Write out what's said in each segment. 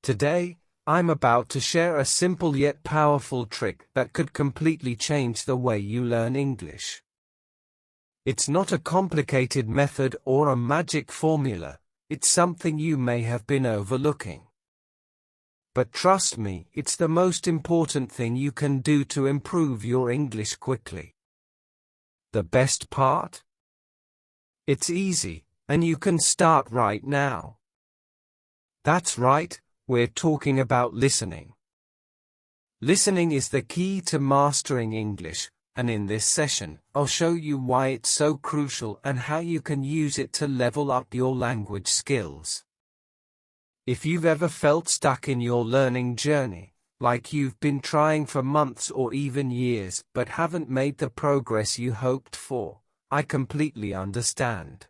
Today, I'm about to share a simple yet powerful trick that could completely change the way you learn English. It's not a complicated method or a magic formula, it's something you may have been overlooking. But trust me, it's the most important thing you can do to improve your English quickly. The best part? It's easy, and you can start right now. That's right, we're talking about listening. Listening is the key to mastering English, and in this session, I'll show you why it's so crucial and how you can use it to level up your language skills. If you've ever felt stuck in your learning journey, like you've been trying for months or even years but haven't made the progress you hoped for, I completely understand.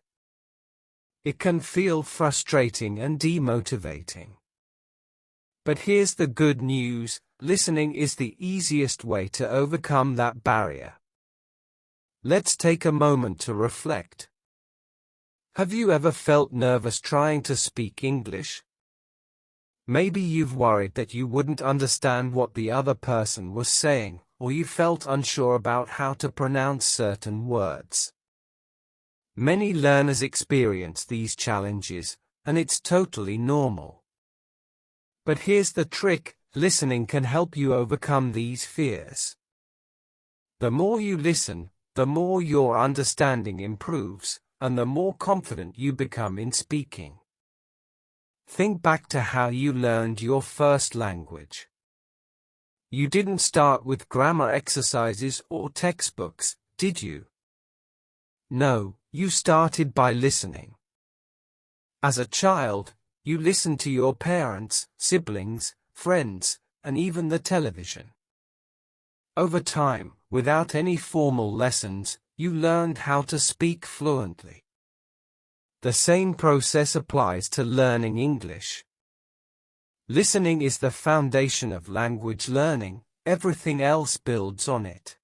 It can feel frustrating and demotivating. But here's the good news, listening is the easiest way to overcome that barrier. Let's take a moment to reflect. Have you ever felt nervous trying to speak English? Maybe you've worried that you wouldn't understand what the other person was saying, or you felt unsure about how to pronounce certain words. Many learners experience these challenges, and it's totally normal. But here's the trick, listening can help you overcome these fears. The more you listen, the more your understanding improves, and the more confident you become in speaking. Think back to how you learned your first language. You didn't start with grammar exercises or textbooks, did you? No, you started by listening. As a child, you listened to your parents, siblings, friends, and even the television. Over time, without any formal lessons, you learned how to speak fluently. The same process applies to learning English. Listening is the foundation of language learning, everything else builds on it.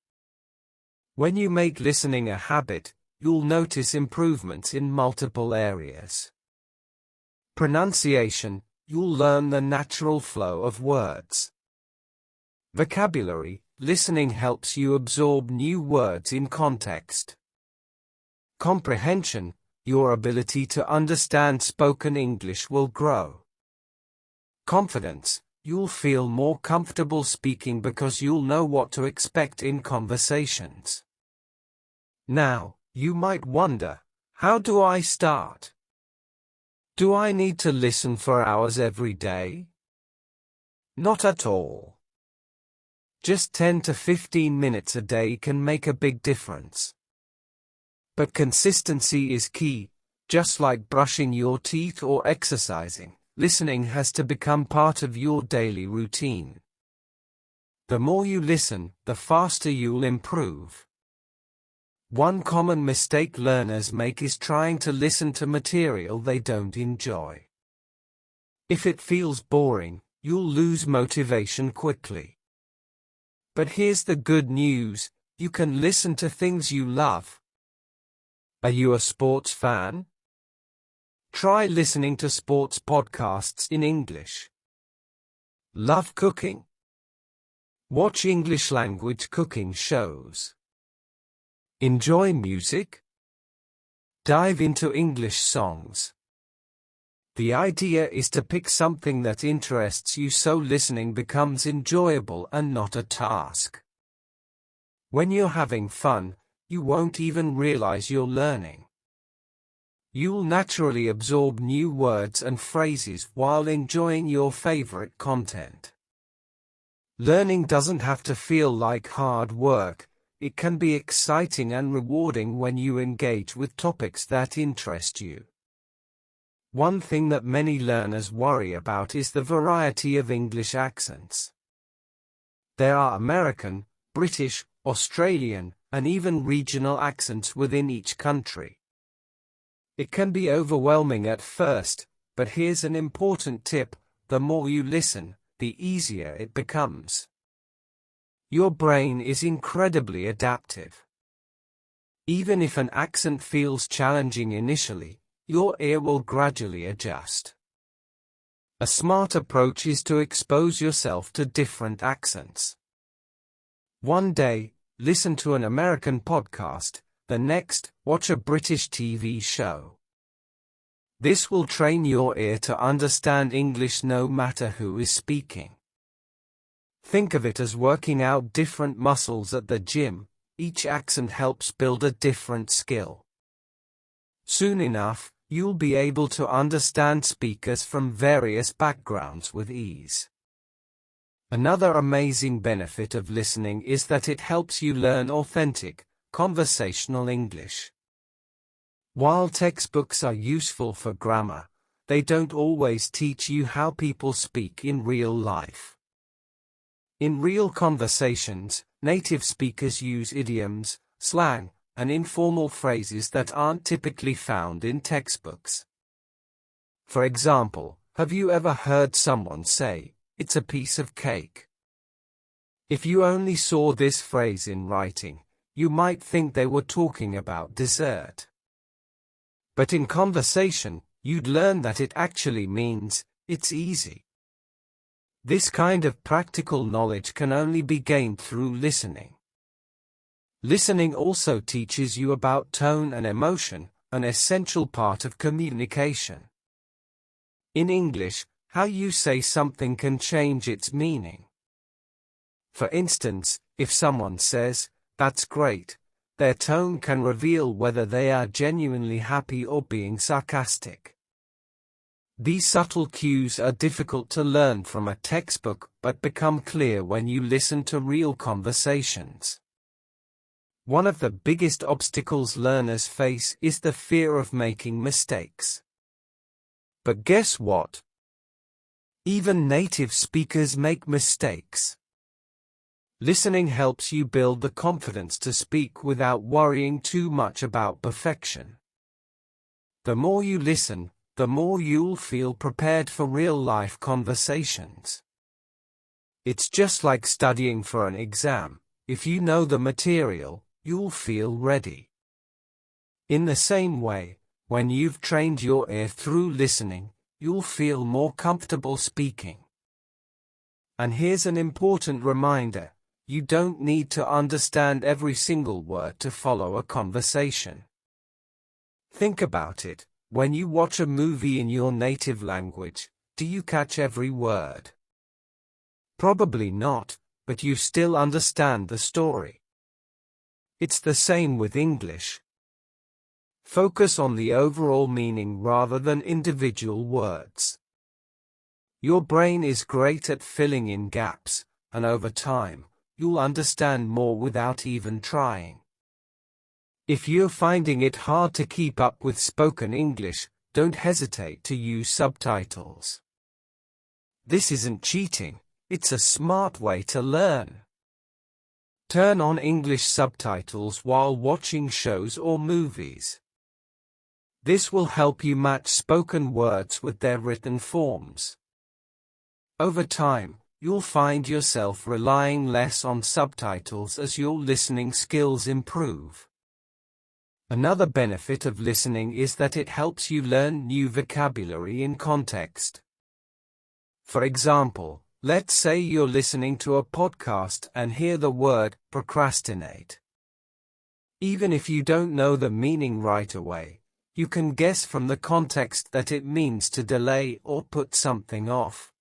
When you make listening a habit, you'll notice improvements in multiple areas. Pronunciation, you'll learn the natural flow of words. Vocabulary, listening helps you absorb new words in context. Comprehension, your ability to understand spoken English will grow. Confidence, you'll feel more comfortable speaking because you'll know what to expect in conversations. Now, you might wonder, how do I start? Do I need to listen for hours every day? Not at all. Just 10 to 15 minutes a day can make a big difference. But consistency is key, just like brushing your teeth or exercising, listening has to become part of your daily routine. The more you listen, the faster you'll improve. One common mistake learners make is trying to listen to material they don't enjoy. If it feels boring, you'll lose motivation quickly. But here's the good news, you can listen to things you love. Are you a sports fan? Try listening to sports podcasts in English. Love cooking? Watch English language cooking shows. Enjoy music? Dive into English songs. The idea is to pick something that interests you so listening becomes enjoyable and not a task. When you're having fun, you won't even realize you're learning. You'll naturally absorb new words and phrases while enjoying your favorite content. Learning doesn't have to feel like hard work, it can be exciting and rewarding when you engage with topics that interest you. One thing that many learners worry about is the variety of English accents. There are American, British, Australian, and even regional accents within each country. It can be overwhelming at first, but here's an important tip, the more you listen, the easier it becomes. Your brain is incredibly adaptive. Even if an accent feels challenging initially, your ear will gradually adjust. A smart approach is to expose yourself to different accents. One day, listen to an American podcast, the next, watch a British TV show. This will train your ear to understand English no matter who is speaking. Think of it as working out different muscles at the gym. Each accent helps build a different skill. Soon enough, you'll be able to understand speakers from various backgrounds with ease. Another amazing benefit of listening is that it helps you learn authentic, conversational English. While textbooks are useful for grammar, they don't always teach you how people speak in real life. In real conversations, native speakers use idioms, slang, and informal phrases that aren't typically found in textbooks. For example, have you ever heard someone say, "It's a piece of cake"? If you only saw this phrase in writing, you might think they were talking about dessert. But in conversation, you'd learn that it actually means, "It's easy." This kind of practical knowledge can only be gained through listening. Listening also teaches you about tone and emotion, an essential part of communication. In English, how you say something can change its meaning. For instance, if someone says, "That's great," their tone can reveal whether they are genuinely happy or being sarcastic. These subtle cues are difficult to learn from a textbook but become clear when you listen to real conversations. One of the biggest obstacles learners face is the fear of making mistakes. But guess what? Even native speakers make mistakes. Listening helps you build the confidence to speak without worrying too much about perfection. The more you listen, the more you'll feel prepared for real-life conversations. It's just like studying for an exam. If you know the material, you'll feel ready. In the same way, when you've trained your ear through listening, you'll feel more comfortable speaking. And here's an important reminder. You don't need to understand every single word to follow a conversation. Think about it. When you watch a movie in your native language, do you catch every word? Probably not, but you still understand the story. It's the same with English. Focus on the overall meaning rather than individual words. Your brain is great at filling in gaps, and over time, you'll understand more without even trying. If you're finding it hard to keep up with spoken English, don't hesitate to use subtitles. This isn't cheating, it's a smart way to learn. Turn on English subtitles while watching shows or movies. This will help you match spoken words with their written forms. Over time, you'll find yourself relying less on subtitles as your listening skills improve. Another benefit of listening is that it helps you learn new vocabulary in context. For example, let's say you're listening to a podcast and hear the word procrastinate. Even if you don't know the meaning right away, you can guess from the context that it means to delay or put something off.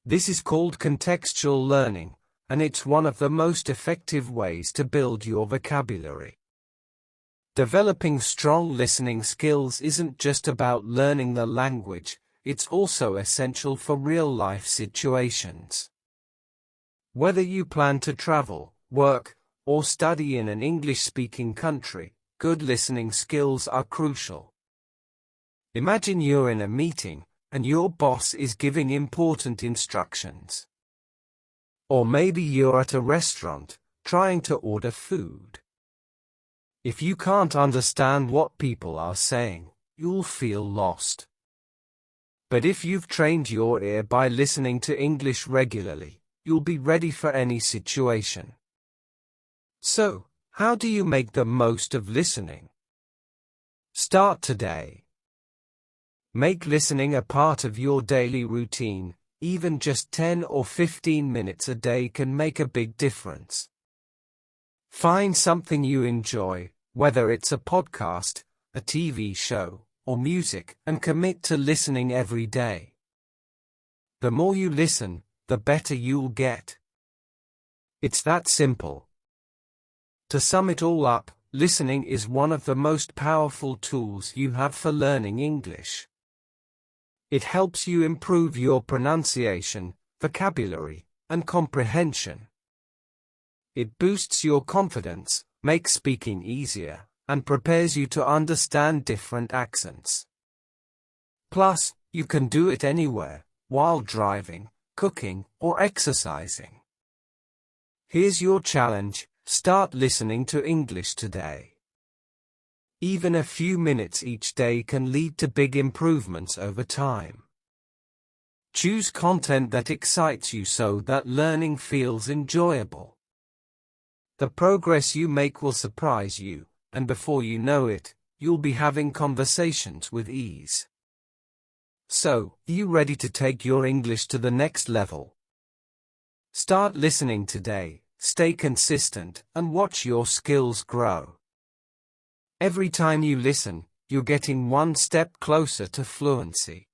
This is called contextual learning, and it's one of the most effective ways to build your vocabulary. Developing strong listening skills isn't just about learning the language, it's also essential for real-life situations. Whether you plan to travel, work, or study in an English-speaking country, good listening skills are crucial. Imagine you're in a meeting, and your boss is giving important instructions. Or maybe you're at a restaurant, trying to order food. If you can't understand what people are saying, you'll feel lost. But if you've trained your ear by listening to English regularly, you'll be ready for any situation. So, how do you make the most of listening? Start today. Make listening a part of your daily routine. Even just 10 or 15 minutes a day can make a big difference. Find something you enjoy, whether it's a podcast, a TV show, or music, and commit to listening every day. The more you listen, the better you'll get. It's that simple. To sum it all up, listening is one of the most powerful tools you have for learning English. It helps you improve your pronunciation, vocabulary, and comprehension. It boosts your confidence, makes speaking easier, and prepares you to understand different accents. Plus, you can do it anywhere, while driving, cooking, or exercising. Here's your challenge: start listening to English today. Even a few minutes each day can lead to big improvements over time. Choose content that excites you so that learning feels enjoyable. The progress you make will surprise you, and before you know it, you'll be having conversations with ease. So, are you ready to take your English to the next level? Start listening today, stay consistent, and watch your skills grow. Every time you listen, you're getting one step closer to fluency.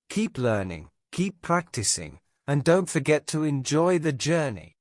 Keep learning, keep practicing, and don't forget to enjoy the journey.